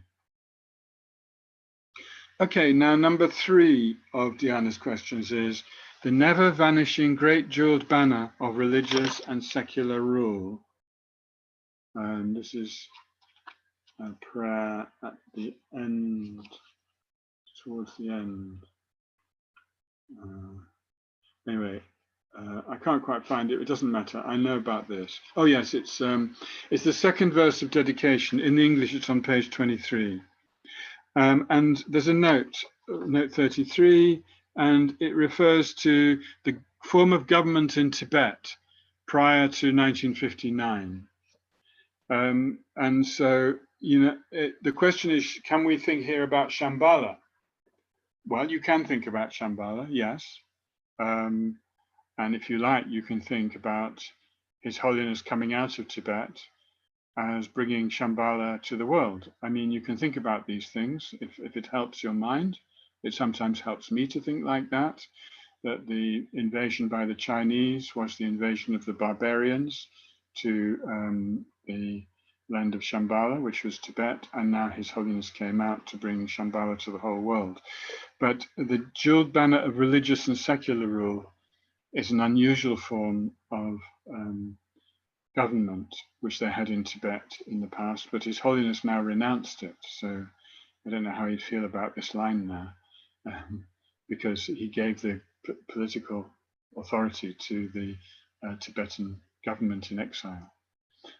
Speaker 1: Okay, now number 3 of Diana's questions is the never vanishing great jeweled banner of religious and secular rule. And this is a prayer at the end, towards the end. Anyway, I can't quite find it. It doesn't matter. I know about this. Oh yes, it's the second verse of dedication. In the English, it's on page 23. And there's a note 33, and it refers to the form of government in Tibet prior to 1959. And so, the question is, can we think here about Shambhala? Well, you can think about Shambhala, yes. And if you like, you can think about His Holiness coming out of Tibet as bringing Shambhala to the world. I mean, you can think about these things if it helps your mind. It sometimes helps me to think like that the invasion by the Chinese was the invasion of the barbarians to the land of Shambhala, which was Tibet, and now His Holiness came out to bring Shambhala to the whole world. But the jeweled banner of religious and secular rule is an unusual form of government which they had in Tibet in the past, but His Holiness now renounced it. So I don't know how you'd feel about this line now, because he gave the political authority to the Tibetan government in exile.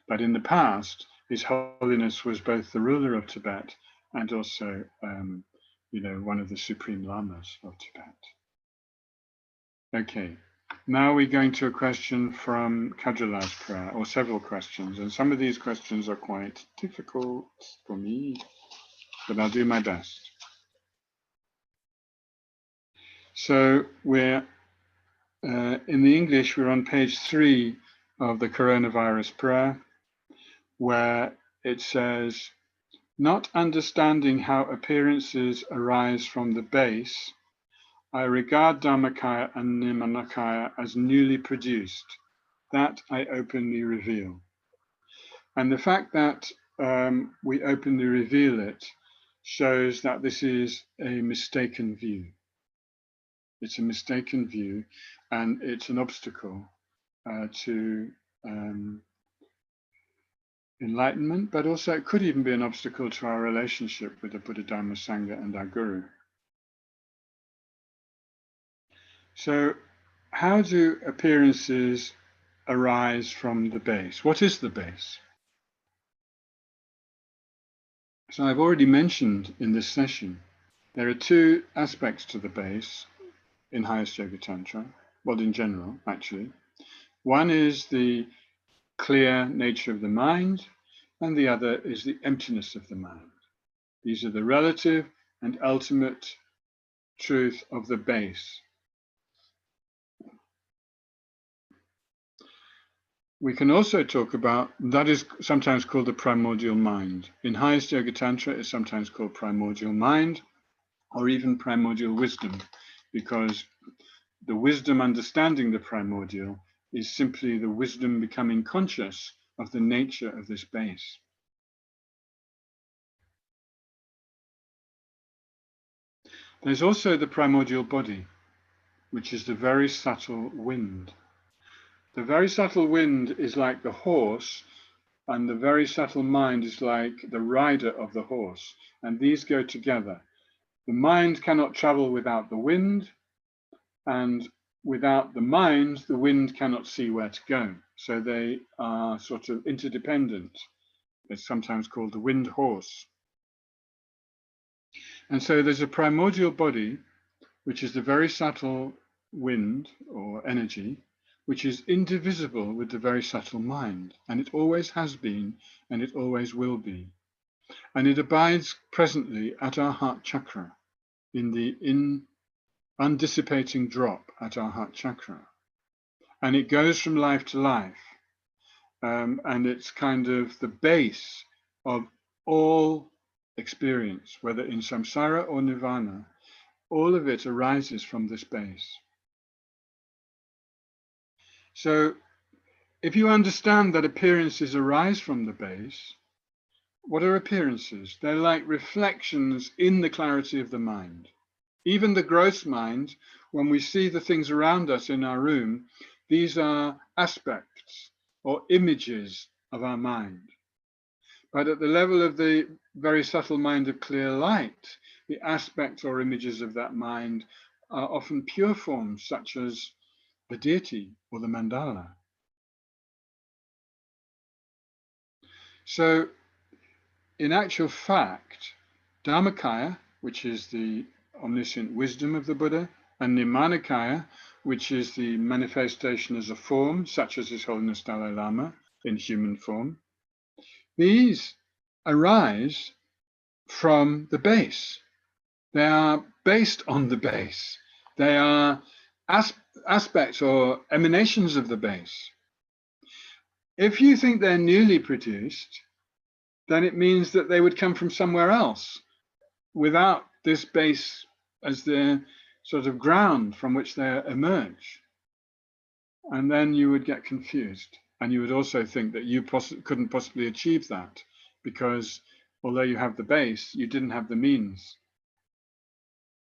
Speaker 1: But in the past, His Holiness was both the ruler of Tibet and also, one of the supreme lamas of Tibet. Okay. Now we're going to a question from Kajala's prayer, or several questions, and some of these questions are quite difficult for me, but I'll do my best. So we're in the English, we're on page 3 of the coronavirus prayer, where it says, not understanding how appearances arise from the base, I regard Dharmakaya and Nimanakaya as newly produced. That I openly reveal. And the fact that we openly reveal it shows that this is a mistaken view. It's a mistaken view, and it's an obstacle to enlightenment, but also it could even be an obstacle to our relationship with the Buddha, Dharma, Sangha, and our Guru. So how do appearances arise from the base? What is the base? So I've already mentioned in this session, there are two aspects to the base in highest yoga tantra, well, in general, actually. One is the clear nature of the mind, and the other is the emptiness of the mind. These are the relative and ultimate truth of the base. We can also talk about, that is sometimes called the primordial mind. In highest yoga tantra, it's sometimes called primordial mind, or even primordial wisdom, because the wisdom understanding the primordial is simply the wisdom becoming conscious of the nature of this base. There's also the primordial body, which is the very subtle wind. The very subtle wind is like the horse, and the very subtle mind is like the rider of the horse, and these go together. The mind cannot travel without the wind, and without the mind, the wind cannot see where to go. So they are sort of interdependent. It's sometimes called the wind horse. And so there's a primordial body, which is the very subtle wind or energy, which is indivisible with the very subtle mind. And it always has been, and it always will be. And it abides presently at our heart chakra, in the undissipating drop at our heart chakra. And it goes from life to life. And it's kind of the base of all experience, whether in samsara or nirvana. All of it arises from this base. So if you understand that appearances arise from the base, what are appearances? They're like reflections in the clarity of the mind. Even the gross mind, when we see the things around us in our room, these are aspects or images of our mind. But at the level of the very subtle mind of clear light, the aspects or images of that mind are often pure forms, such as the deity or the mandala. So in actual fact, Dharmakaya, which is the omniscient wisdom of the Buddha, and Nirmanakaya, which is the manifestation as a form, such as His Holiness Dalai Lama in human form, these arise from the base. They are based on the base. They are aspects or emanations of the base. If you think they're newly produced, then it means that they would come from somewhere else without this base as the sort of ground from which they emerge. And then you would get confused. And you would also think that you couldn't possibly achieve that because although you have the base, you didn't have the means.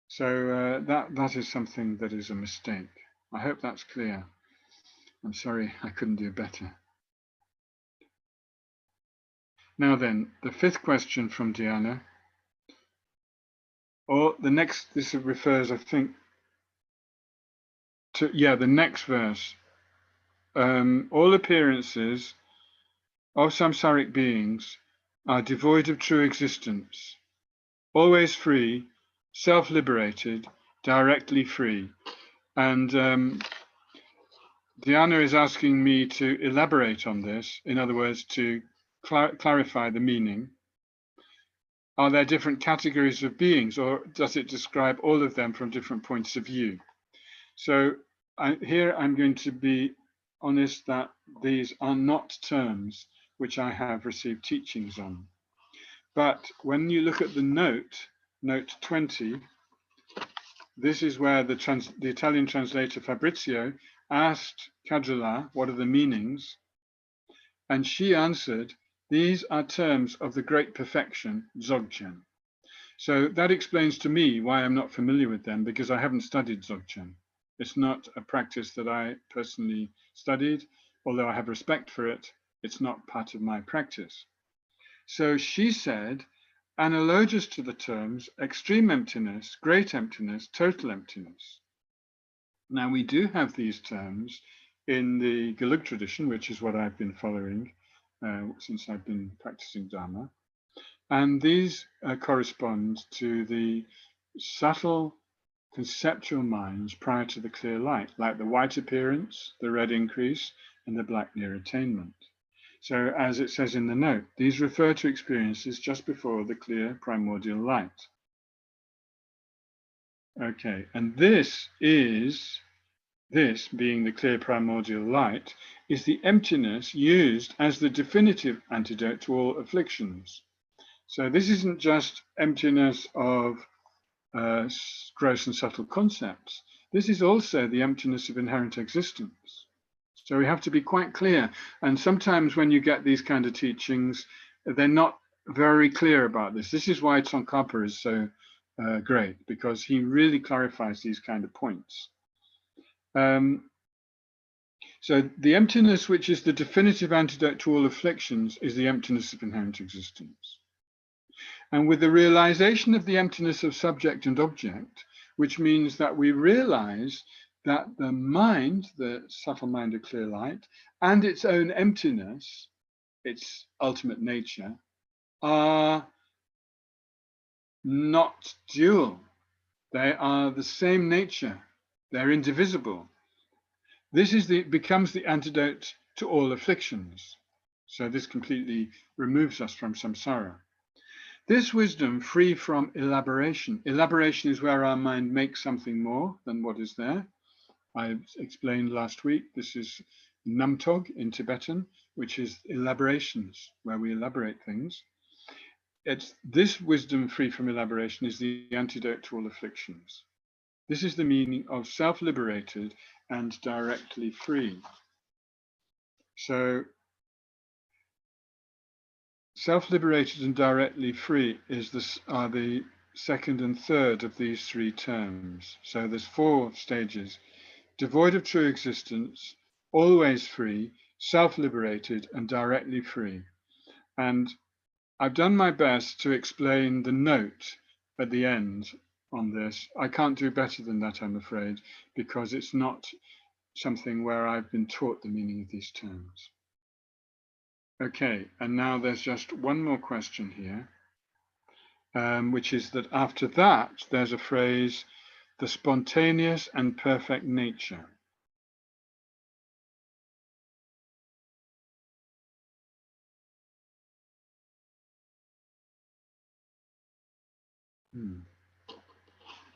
Speaker 1: So that is something that is a mistake. I hope that's clear. I'm sorry I couldn't do better. Now then, the fifth question from Diana, or the next, this refers, I think, to, the next verse. All appearances of samsaric beings are devoid of true existence, always free, self-liberated, directly free. And Diana is asking me to elaborate on this, in other words, to clarify the meaning. Are there different categories of beings, or does it describe all of them from different points of view? So here I'm going to be honest that these are not terms which I have received teachings on. But when you look at the note 20, this is where the Italian translator Fabrizio asked Cadrela, what are the meanings? And she answered, these are terms of the great perfection, Dzogchen. So that explains to me why I'm not familiar with them, because I haven't studied Dzogchen. It's not a practice that I personally studied, although I have respect for it, it's not part of my practice. So she said, analogous to the terms extreme emptiness, great emptiness, total emptiness. Now, we do have these terms in the Gelug tradition, which is what I've been following since I've been practicing Dharma. And these correspond to the subtle conceptual minds prior to the clear light, like the white appearance, the red increase, and the black near attainment. So as it says in the note, these refer to experiences just before the clear primordial light. Okay, and this being the clear primordial light, is the emptiness used as the definitive antidote to all afflictions. So this isn't just emptiness of gross and subtle concepts. This is also the emptiness of inherent existence. So we have to be quite clear. And sometimes when you get these kind of teachings, they're not very clear about this. This is why Tsongkhapa is so great, because he really clarifies these kind of points. So the emptiness, which is the definitive antidote to all afflictions, is the emptiness of inherent existence. And with the realization of the emptiness of subject and object, which means that we realize that the mind, the subtle mind of clear light, and its own emptiness, its ultimate nature, are not dual. They are the same nature. They're indivisible. This becomes the antidote to all afflictions. So this completely removes us from samsara. This wisdom, free from elaboration. Elaboration is where our mind makes something more than what is there. I explained last week, this is namtog in Tibetan, which is elaborations, where we elaborate things. It's this wisdom, free from elaboration, is the antidote to all afflictions. This is the meaning of self-liberated and directly free. So self-liberated and directly free are the second and third of these three terms. So there's 4 stages: devoid of true existence, always free, self-liberated, and directly free. And I've done my best to explain the note at the end on this. I can't do better than that, I'm afraid, because it's not something where I've been taught the meaning of these terms. Okay, and now there's just one more question here, which is that after that, there's a phrase, the spontaneous and perfect nature.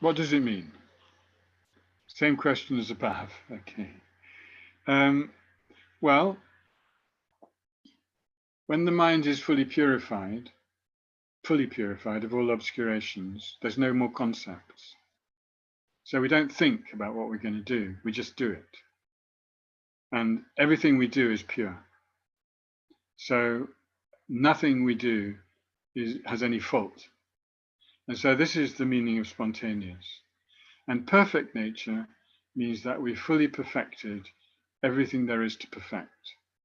Speaker 1: What does it mean? Same question as above. Okay. Well, when the mind is fully purified of all obscurations, there's no more concepts. So we don't think about what we're going to do, we just do it. And everything we do is pure. So nothing we do has any fault. And so this is the meaning of spontaneous. And perfect nature means that we've fully perfected everything there is to perfect.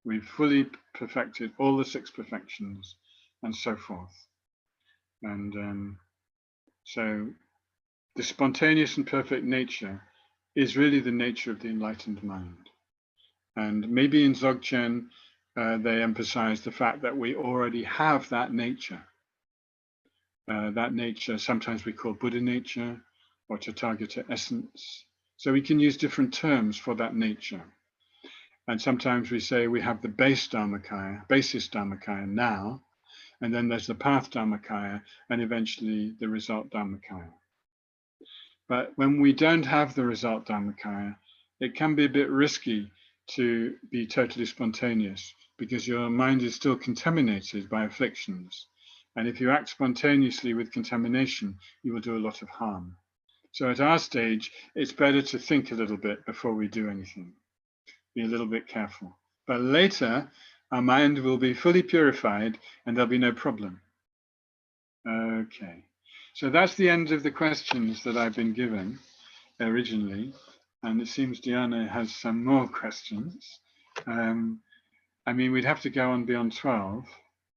Speaker 1: We've fully perfected all the 6 perfections and so forth. And so the spontaneous and perfect nature is really the nature of the enlightened mind. And maybe in Dzogchen, they emphasize the fact that we already have that nature. That nature, sometimes we call Buddha nature or Tathagata essence. So we can use different terms for that nature. And sometimes we say we have the basis Dharmakaya now, and then there's the path Dharmakaya, and eventually the result Dharmakaya. But when we don't have the result Dharmakaya, it can be a bit risky to be totally spontaneous because your mind is still contaminated by afflictions. And if you act spontaneously with contamination, you will do a lot of harm. So at our stage, it's better to think a little bit before we do anything. Be a little bit careful. But later, our mind will be fully purified and there'll be no problem. Okay. So that's the end of the questions that I've been given originally. And it seems Diana has some more questions. I mean, we'd have to go on beyond 12.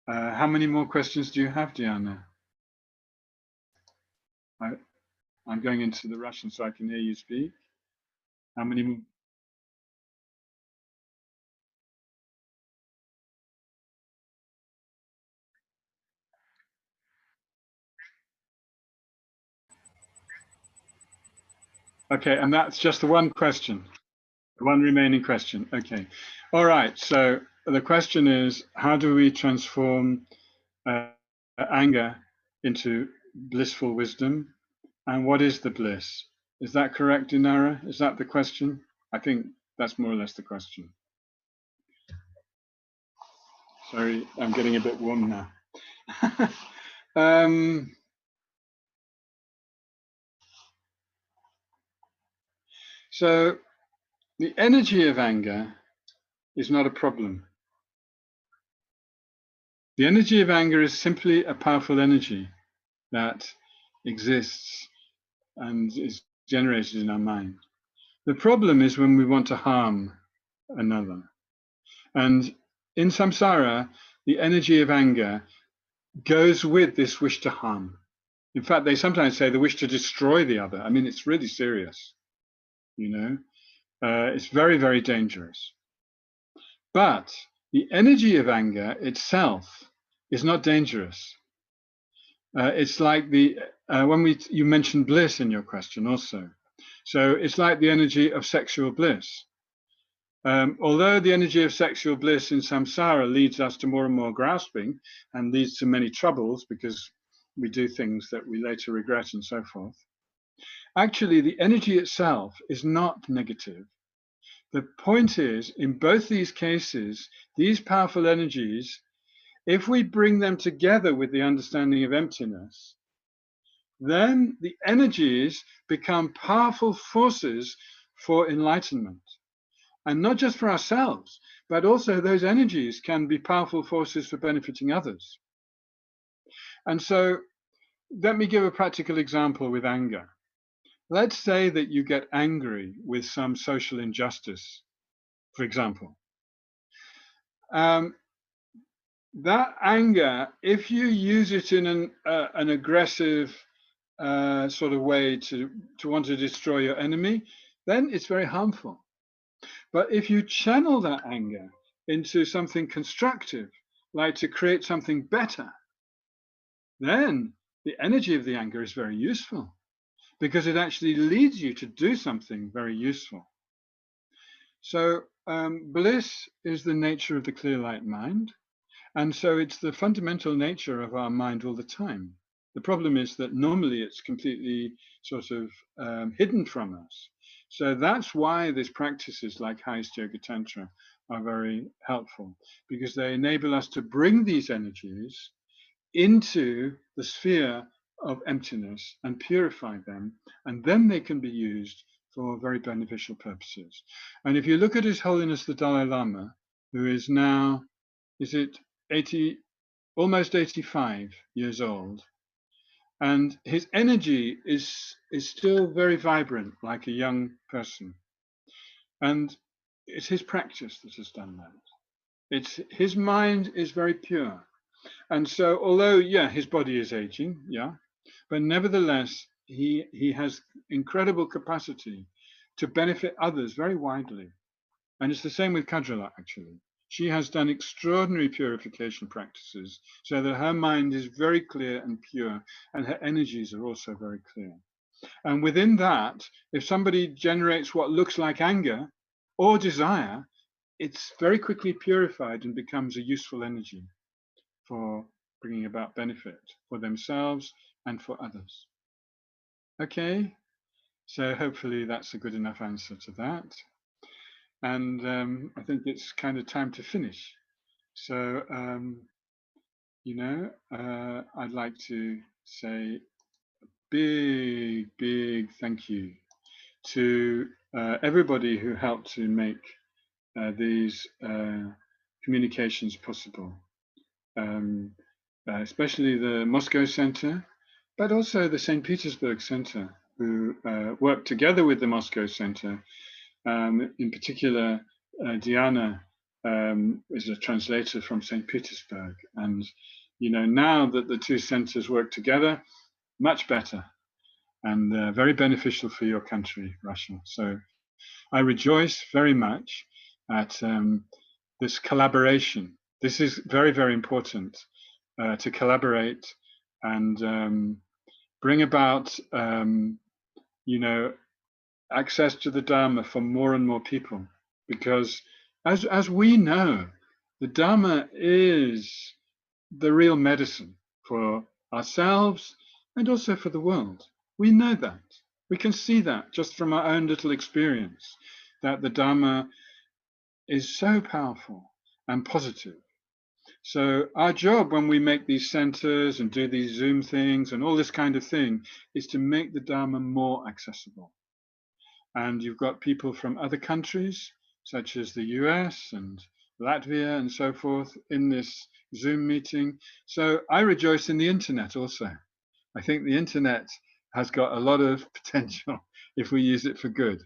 Speaker 1: How many more questions do you have, Diana? I'm going into the Russian so I can hear you speak. How many? Okay, and that's just the one question, the one remaining question. Okay, all right. So the question is, how do we transform anger into blissful wisdom? And what is the bliss? Is that correct, Inara? Is that the question? I think that's more or less the question. Sorry, I'm getting a bit warm now. So the energy of anger is not a problem. The energy of anger is simply a powerful energy that exists and is generated in our mind. The problem is when we want to harm another. And in samsara, the energy of anger goes with this wish to harm. In fact, they sometimes say the wish to destroy the other. I mean, it's really serious, you know. It's very, very dangerous. But the energy of anger itself is not dangerous. It's like the you mentioned bliss in your question also. So it's like the energy of sexual bliss. Although the energy of sexual bliss in samsara leads us to more and more grasping and leads to many troubles because we do things that we later regret and so forth, actually the energy itself is not negative. The point is, in both these cases, these powerful energies, if we bring them together with the understanding of emptiness, then the energies become powerful forces for enlightenment. And not just for ourselves, but also those energies can be powerful forces for benefiting others. And so let me give a practical example with anger. Let's say that you get angry with some social injustice, for example. That anger, if you use it in an aggressive sort of way to want to destroy your enemy, then it's very harmful. But if you channel that anger into something constructive, like to create something better, then the energy of the anger is very useful because it actually leads you to do something very useful. So bliss is the nature of the clear light mind. And so it's the fundamental nature of our mind all the time. The problem is that normally it's completely sort of hidden from us. So that's why these practices like highest yoga tantra are very helpful, because they enable us to bring these energies into the sphere of emptiness and purify them, and then they can be used for very beneficial purposes. And if you look at His Holiness the Dalai Lama, who is now, is it 80, almost 85 years old, and his energy is still very vibrant, like a young person. And it's his practice that has done that. It's his mind is very pure. And so, although, yeah, his body is aging, yeah, but nevertheless, he has incredible capacity to benefit others very widely. And it's the same with Kajala, actually. She has done extraordinary purification practices so that her mind is very clear and pure, and her energies are also very clear. And within that, if somebody generates what looks like anger or desire, it's very quickly purified and becomes a useful energy for bringing about benefit for themselves and for others. Okay, so hopefully that's a good enough answer to that. And I think it's kind of time to finish. So, I'd like to say a big thank you to everybody who helped to make these communications possible, especially the Moscow Center, but also the St. Petersburg Center, who worked together with the Moscow Center. In particular, Diana is a translator from St. Petersburg. And, now that the two centers work together, much better and very beneficial for your country, Russia. So I rejoice very much at this collaboration. This is very, very important to collaborate and bring about, you know, access to the Dharma for more and more people. Because as we know, the Dharma is the real medicine for ourselves and also for the world. We know that. We can see that just from our own little experience, that the Dharma is so powerful and positive. So our job when we make these centers and do these Zoom things and all this kind of thing is to make the Dharma more accessible. And you've got people from other countries, such as the US and Latvia and so forth, in this Zoom meeting. So I rejoice in the internet also. I think the internet has got a lot of potential if we use it for good,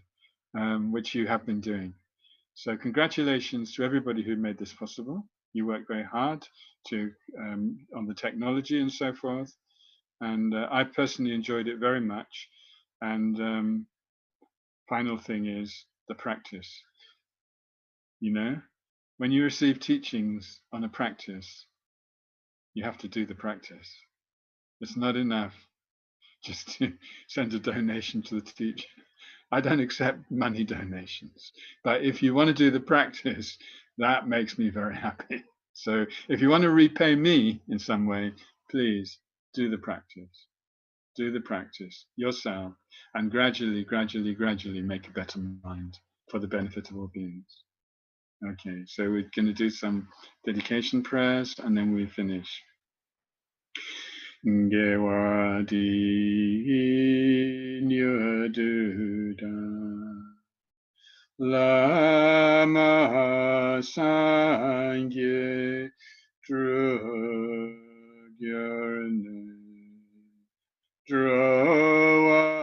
Speaker 1: which you have been doing. So congratulations to everybody who made this possible. You worked very hard to on the technology and so forth. And I personally enjoyed it very much. And final thing is the practice. You know, when you receive teachings on a practice, you have to do the practice. It's not enough just to send a donation to the teacher. I don't accept money donations, but if you want to do the practice, that makes me very happy. So if you want to repay me in some way, please do the practice. Do the practice yourself and gradually, gradually, gradually make a better mind for the benefit of all beings. Okay, so we're going to do some dedication prayers and then we finish. Gewadi Nyududa Lama Sangye Drugyarne Drowa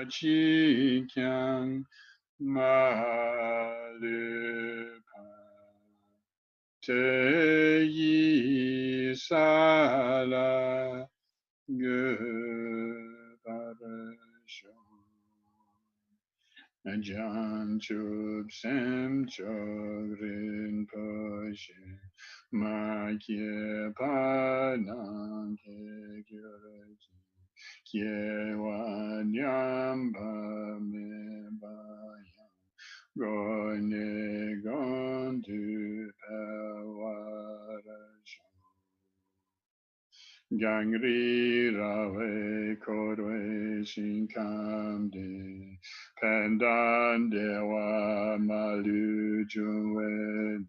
Speaker 1: Chikyang Malipa Te Yi Sala Gubarasho Jan Chub Sem Chogrin Poshe Ma Kye Panang Ke Gyuraji Kye Wanyamba Me Bayam Gone Gondu Pawarasho Gangri Rave Korwe Shinkamde Pandan Dewa Malu Juwene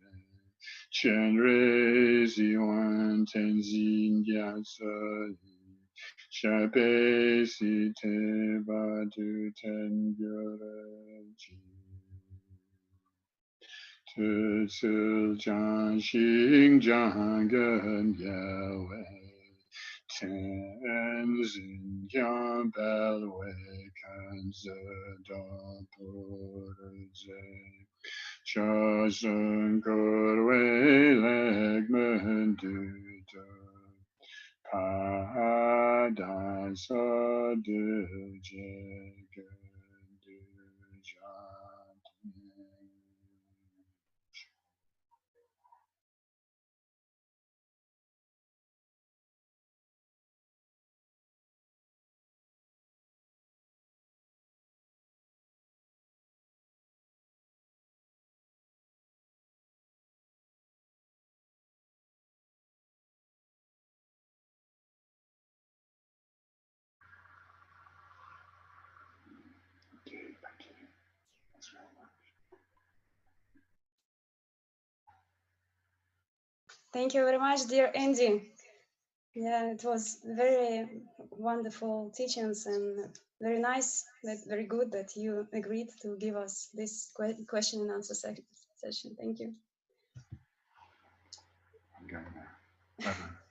Speaker 1: Chenre Ziwan Tenzin Gyatsoyi Shape Site Badu Tengyuraji Tutsul Jan Xing Jangan Yawe Tenzin Yang Belwe Kanza Dapurze Chazun Korwe Legmenduta Padasa Duje
Speaker 2: Thank you very much, dear Andy. Yeah, it was very wonderful teachings and very nice, very good that you agreed to give us this question and answer session. Thank you.
Speaker 1: I'm going now. Bye-bye.